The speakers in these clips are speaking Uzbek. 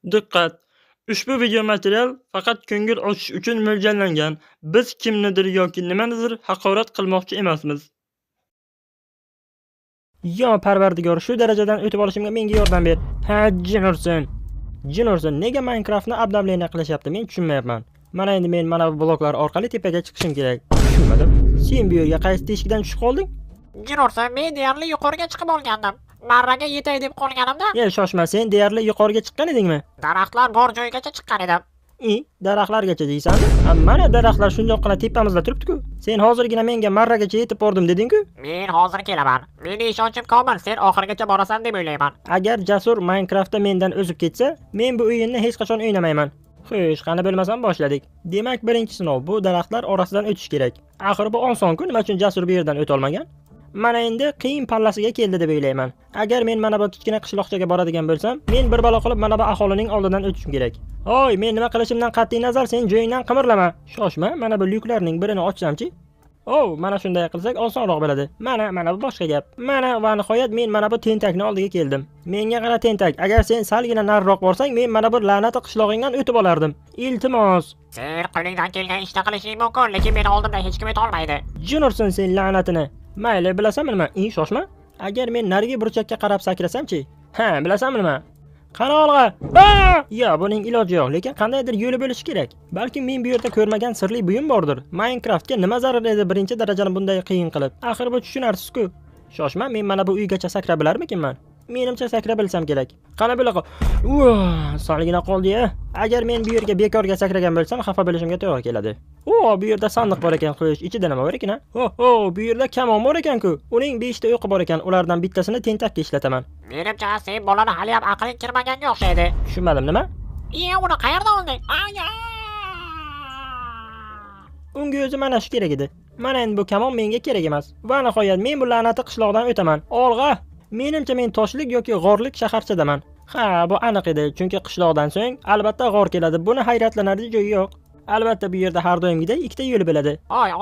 Diqqat! Ushbu video material faqat ko'ngil ochish uchun mo'ljallangan. Biz kimnidir yoki nimanidir haqorat qilmoqchi emasmiz. Yo Parvardigor, shu darajadan o'tib olishimga menga yordam ber. Ha, Jin ursin. Nega Minecraftni obnovleniya qilishyapti? Men tushunmayapman. Mana endi men mana bu bloklar orqali tepaga chiqishim kerak. Tushunmadim. Sen bu yerga qaysi teshikdan tushib qolding? Jin ursin, men deyarli yuqoriga chiqib olgandim. Marraga yetay deb qolganimda, Shoshma, sen deyarli yuqoriga chiqqan edingmi? daraxtlar bor joygacha chiqqan edim. Daraxtlargacha deysanmi? Mana daraxtlar shundoqqina tepamizda turibdi-ku. Sen hozirgina menga marragacha yetib bordim deding-ku. Men hozir kelaman. Meni ishonchim komil, sen oxirigacha borasan deb o'ylayman. Agar Jasur Minecraftda mendan o'zib ketsa, men bu o'yinni hech qachon o'ynamayman. Xo'sh, qani bilmasam boshladik. Demak, birinchi sinov bu daraxtlar orasidan o'tish kerak. Axir bu oson-ku, nima uchun Jasur bu yerdan o'ta olmagan? Mana endi qiyin pallasiga keldi deb o'ylayman. Agar men mana bu kichkina qishloqchaga boradigan bo'lsam, men bir balo qilib mana bu aholining oldidan o'tishim kerak. Oy, men nima qilishimdan qat'iy nazar sen joyingdan qimirlama. Shoshma, mana bu lyuklarning birini ochsamchi. Mana shunday qilsak osonroq bo'ladi. Mana bu boshqa gap. Va nihoyat men mana bu tentakning oldiga keldim. Menga qara tentak, agar sen salgina nariroq borsang, men mana bu la'nati qishlog'ingdan o'tib olardim. Iltimos. Sen qo'lingdan kelgan ishni qilishing mumkin, lekin meni oldimda hech kim etolmaydi. Jin ursin sen la'natini. Mayli, bilasanmi nima? Shoshma. Agar men narigi burchakka qarab sakrasamchi? Ha, bilasanmi nima? Qani olg'a. Yo, buning iloji yo'q, lekin qandaydir yo'li bo'lishi kerak. Balki men bu yerda ko'rmagan sirli buyum bordir. Minecraftga nima zarar edi birinchi darajani bunday qiyin qilib? Axir bu tushunarsiz-ku. Shoshma, men mana bu uygacha sakrab bilarmikinman? Menimcha sakrab bilsam kerak. Qani bunaqa. Salgina qoldi-ya. Agar men bu yerga bekorga sakragan bo'lsam, xafa bo'lishimga to'g'ri keladi. Bu yerda sandiq bor ekan, qo'yish. Ichida nima bor ekan? Bu yerda kamon bor ekan-ku. Uning 5 ta o'qi bor ekan. Ulardan bittasini tentakka ishlataman. Menimcha sen bolani hali ham aqling kirmaganga o'xshaydi. Tushunmadim, nima? Uni qayerdan olding? Unga o'zi mana shu kerak edi. Mana endi bu kamon menga kerak emas. Va nihoyat men bu la'nati qishloqdan o'taman. Olg'a. Menimcha men toshlik yoki g'orlik shaharchadaman. Ha, bu aniq edi, chunki qishloqdan so'ng albatta g'or keladi. Buni hayratlanarli joyi yo'q. Albatta bu yerda har doimgidek ikkita yo'l bo'ladi.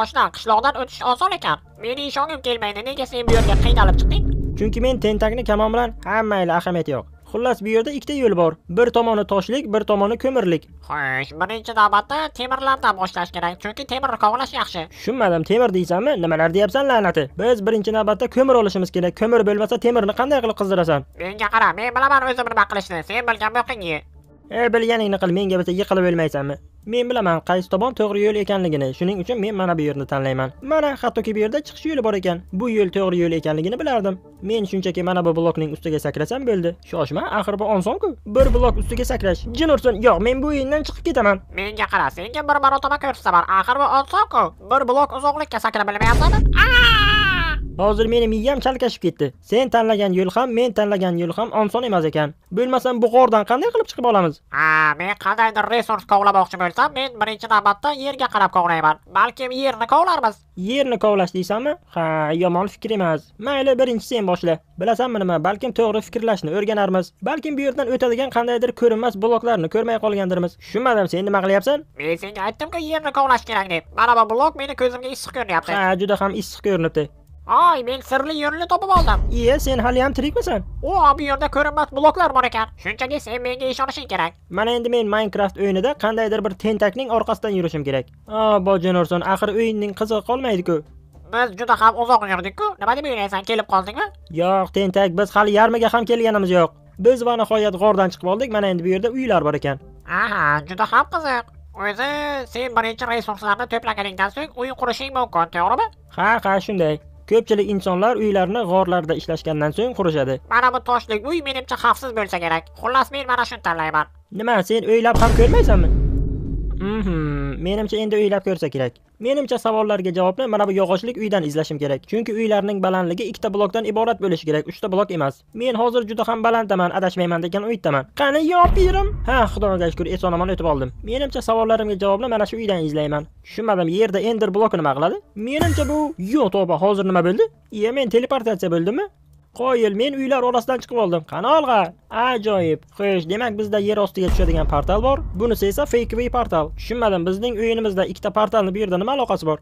Oshna, qishloqdan o'tish oson ekan. Meni ishongim kelmaydi. Nega sen bu yerga qiynalib chiqding? Chunki men tentakni kamon bilan hammayli ahamiyati yo'q. Xullas bu yerda ikkita yo'l bor. Bir tomoni toshlik, bir tomoni ko'mirlik. Xo'sh, birinchi navbatda temirlardan boshlash kerak, chunki temir kovlash yaxshi. Tushunmadim, temir deysanmi? Nimalar deyapsan la'nati? Biz birinchi navbatda ko'mir olishimiz kerak. Ko'mir bo'lmasa temirni qanday qilib qizdirasan? Menga qara, men bilaman o'zim nima qilishni. Sen bilgan bo'qingni. Bilganingni qil, menga bitta yiqilib o'lmaysanmi? Men bilaman qaysi tomon to'g'ri yo'l ekanligini. Shuning uchun men mana bu yerni tanlayman. Mana hattoki bu yerda chiqish yo'li bor ekan. Bu yo'l to'g'ri yo'l ekanligini bilardim. Men shunchaki mana bu blokning ustiga sakrasam bo'ldi. Shoshma, axir bu oson-ku. Bir blok ustiga sakrash. Jin ursin. Yo'q, men bu o'yindan chiqib ketaman. Menga qara, senga bir marotaba ko'rsaman. Axir bu oson-ku. Bir blok uzoqlikka sakra bilmayapsanmi? Hozir meni miyam chalkashib ketdi. Sen tanlagan yo'l ham, men tanlagan yo'l ham oson emas ekan. Bo'lmasam bu g'ordan qanday qilib chiqib olamiz? Men qandaydir resurs kovlamoqchi bo'lsam, men birinchi navbatda yerga qarab kovlayman. Balkim yerni kovlarmiz. Yerni kovlash deysanmi? Ha, yomon fikr emas. Mayli, birinchi sen boshla. Bilasanmi nima? Balkim to'g'ri fikrlashni o'rganarmiz. Balkim bu yerdan o'tadigan qandaydir ko'rinmas bloklarni ko'rmay qolgandirmiz. Tushunmadim, sen nima qilyapsan? Men senga aytdim-ku, yerni kovlash kerak deb. Mana bu blok meni ko'zimga issiq ko'rinyapti. Ha, juda ham issiq ko'rinibdi. Men sirli yo'lni topib oldim. Sen hali ham tirikmisan? Bu yerda ko'rinmas bloklar bor ekan. Shunchaki sen menga ishonishing kerak. Mana endi men Minecraft o'yinida qandaydir bir tentakning orqasidan yurishim kerak. Bojin ursin, axir o'yinning qizig'i qolmaydi-ku. Biz juda ham uzoq yurdik-ku. Nima deb o'ylaysan, kelib qoldingmi? Yo'q, tentak, biz hali yarmiga ham kelganimiz yo'q. Biz va nihoyat g'ordan chiqib oldik. Mana endi bu yerda uylar bor ekan. Juda ham qiziq. O'zi sen birinchi resurslarni to'plaganingdan so'ng uy qurishing mumkin, to'g'rimi? Ha, shunday. Ko'pchilik insonlar uylarini g'orlarda ishlashgandan so'ng qurishadi. Mana bu toshlik uy menimcha xavfsiz bo'lsa kerak. Xullas men mana shuni tanlayman. Nima, sen o'ylab ham ko'rmaysanmi? Menimcha endi o'ylab ko'rsa kerak. Menimcha savollarga javobni mana bu yog'ochlik uydan izlashim kerak. Chunki uylarning balandligi 2 ta blokdan iborat bo'lishi kerak, 3 ta blok emas. Men hozir juda ham balanddaman, adashmayman degan umiddaman. Qani yopirim? Ha, xudoga shukr, eson-omon o'tib oldim. Menimcha savollarimga javobni mana shu uydan izlayman. Tushunmadim, yerda ender bloki nima qiladi? Menimcha bu yo'q, to'g'ri, hozir nima bo'ldi? Men teleportatsiya bo'ldimmi? Qo'yil, men uylar orasidan chiqib oldim. Qani olg'a. Ajoyib. Xo'sh, demak bizda yer ostiga tushadigan portal bor. Bunisi esa fake portal. Tushunmadim, bizning o'yinimizda ikkita portalning bu yerda nima aloqasi bor?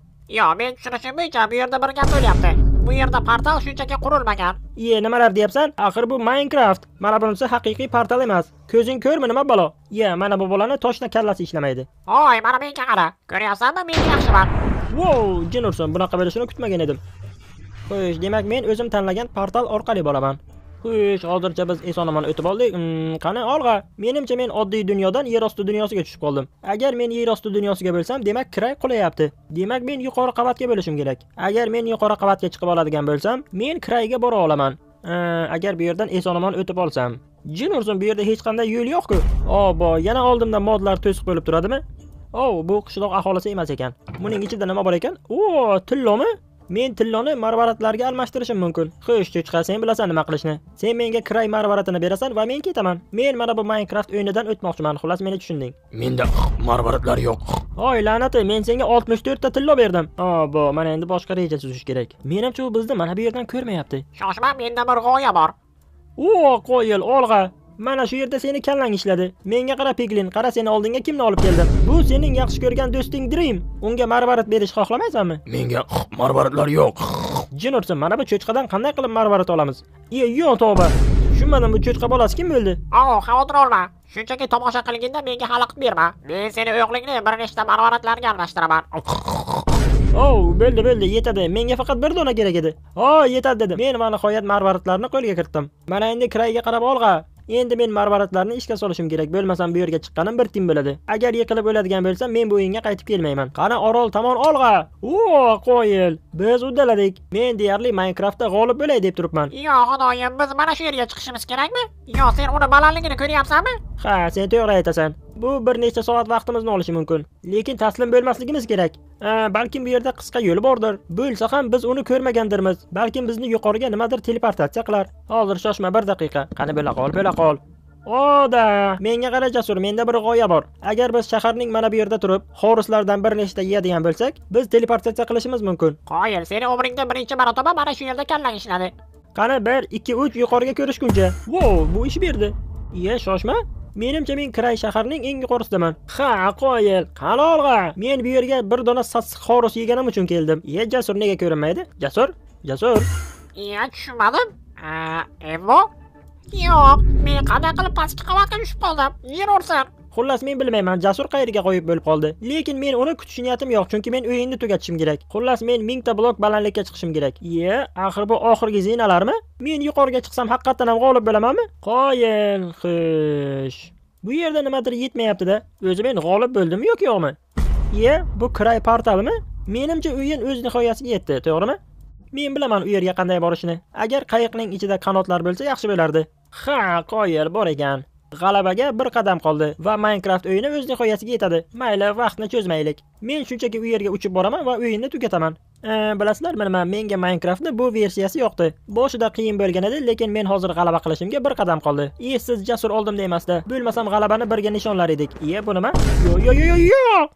Men tushunishim bo'yicha bu yerda bir gap bo'lyapti. Bu yerda portal shunchaki qurilmagan. Iye, nimalar deyapsan? Axir bu Minecraft. Mana bunisi haqiqiy portal emas. Ko'zing ko'rmi nima balo? Iye, mana bu bolani toshna kallasi ishlamaydi. Voy, mana menga qara. Ko'ryapsanmi, men yaxshiman. Wow, jin ursin, bunaqa bo'lishini kutmagan edim. Xo'sh, demak men o'zim tanlagan portal orqali bo'laman. Xo'sh, hozircha biz eson-omon o'tib oldik. Qani olg'a. Menimcha men oddiy dunyodan yer osti dunyosiga tushib qoldim. Agar men yer osti dunyosiga bo'lsam, demak kiray qulayapti. Demak men yuqori qavatga bo'lishim kerak. Agar men yuqori qavatga chiqib oladigan bo'lsam, men kirayga bora olaman. Agar bu yerdan eson-omon o'tib olsam. Jin ursin, bu yerda hech qanday yo'l yo'q-ku. Obo, yana oldimda modlar to'siq bo'lib turadimi? Bu qishloq aholisi emas ekan. Buning ichida nima bor ekan? Tillomi? Men tilloni marvaratlarga almashtirishim mumkin. Xo'sh, cho'chqa, sen bilasan nima qilishni. Sen menga kiray marvaratini berasan va men ketaman. Men mana bu Minecraft o'yinidan o'tmoqchiman. Xullas, meni tushunding. Menda marvaratlar yo'q. Oy, la'nati, men senga 64 ta tillo berdim. Mana endi boshqa reja tuzish kerak. Menimcha u bizni mana bu yerdan ko'rmayapti. Shoshma, menda bir g'oya bor. Qo'yil, olg'a. Mana shu yerda seni kallang ishladi. Menga qara Piglin, qara seni oldinga kimni olib keldim? Bu sening yaxshi ko'rgan do'sting Dream. Unga marvarat berish xohlamaysanmi? Menga marvaratlar yo'q. Jin ursin, mana bu cho'chqadan qanday qilib marvarat olamiz? Yo'q, tavba. Tushunmadim, bu cho'chqa bolasi kim bo'ldi? Xavotir olma. Shunchaki tomosha qilganda menga xalaqit berma. Men seni o'g'lingni bir nechta marvaratlarga almashtiraman. Bo'ldi, yetadi. Menga faqat bir dona kerak edi. Yetadi dedim. Men va nihoyat marvaratlarni qo'lga kiritdim. Mana endi kirayga qarab olg'a. Endi men marvaratlarni ishga solishim kerak. Bo'lmasam bu yerga chiqqanim bir tim bo'ladi. Agar yiqilib o'ladigan bo'lsam, men bu o'yinga qaytib kelmayman. Qani orol tomon olg'a. Qo'yil. Biz uddaladik. Men deyarli Minecraftda g'olib bo'lay deb turibman. Xudoyim, biz mana shu yerga chiqishimiz kerakmi? Sen uni balandligini ko'ryapsanmi? Ha, sen to'g'ri aytasan. Bu bir necha soat vaqtimizni olishi mumkin. Lekin taslim bo'lmasligimiz kerak. Balkim bu yerda qisqa yo'l bordir. Bo'lsa ham biz uni ko'rmagandirmiz. Balkim bizni yuqoriga nimadir teleportatsiya qilar. Hozir shoshma, bir daqiqa. Qani bo'la qol. Menga qara Jasur, menda bir g'oya bor. Agar biz shaharning mana bu yerda turib, xoruslardan bir nechta yeyadigan bo'lsak, biz teleportatsiya qilishimiz mumkin. Qoyil, seni umringda birinchi marotaba mana shu yerda kallang ishladi. Qani 1, 2, 3 yuqoriga ko'rishguncha. Bu ish berdi. Shoshma. Menimcha men kiray shaharning eng yuqorisidaman. Qoyil. Qani olg'a. Men bu yerga bir dona sassiq xorus yeganim uchun keldim. Jasur nega ko'rinmaydi? Jasur? Tushunmadim. Evo? Yo'q, men qanday qilib pastki qavatga tushib qoldim? Yer ursin. Xullas, men bilmayman, Jasur qayerga qo'yib bo'lib qoldi. Lekin men uni kutish niyatim yo'q, chunki men o'yinni tugatishim kerak. Xullas, men 1000 ta blok balandlikka chiqishim kerak. Axir bu oxirgi zinalarmi? Men yuqoriga chiqsam haqiqatan ham g'olib bo'lamanmi? Qo'yil, xo'sh. Bu yerda nimadir yetmayapti-da. O'zi men g'olib bo'ldimmi yo'qmi? Bu kiray portalmi? Menimcha o'yin o'z nihoyasiga yetdi, to'g'rimi? Men bilaman u yerga qanday borishni. Agar qayiqning ichida qanotlar bo'lsa yaxshi bo'lardi. Qo'yil, bor ekan. G'alabaga bir qadam qoldi va Minecraft o'yini o'z nihoyasiga yetadi. Mayli, vaqtni cho'zmaylik. Men shunchaki u yerga uchib boraman va o'yinni tugataman. Bilasizlarmi nima? Menga Minecraftning bu versiyasi yoqdi. Boshida qiyin bo'lgan edi, lekin men hozir g'alaba qilishimga bir qadam qoldi. Siz Jasur oldimda emasda. Bo'lmasam g'alabani birga nishonlar edik. Bu nima? Yo'q.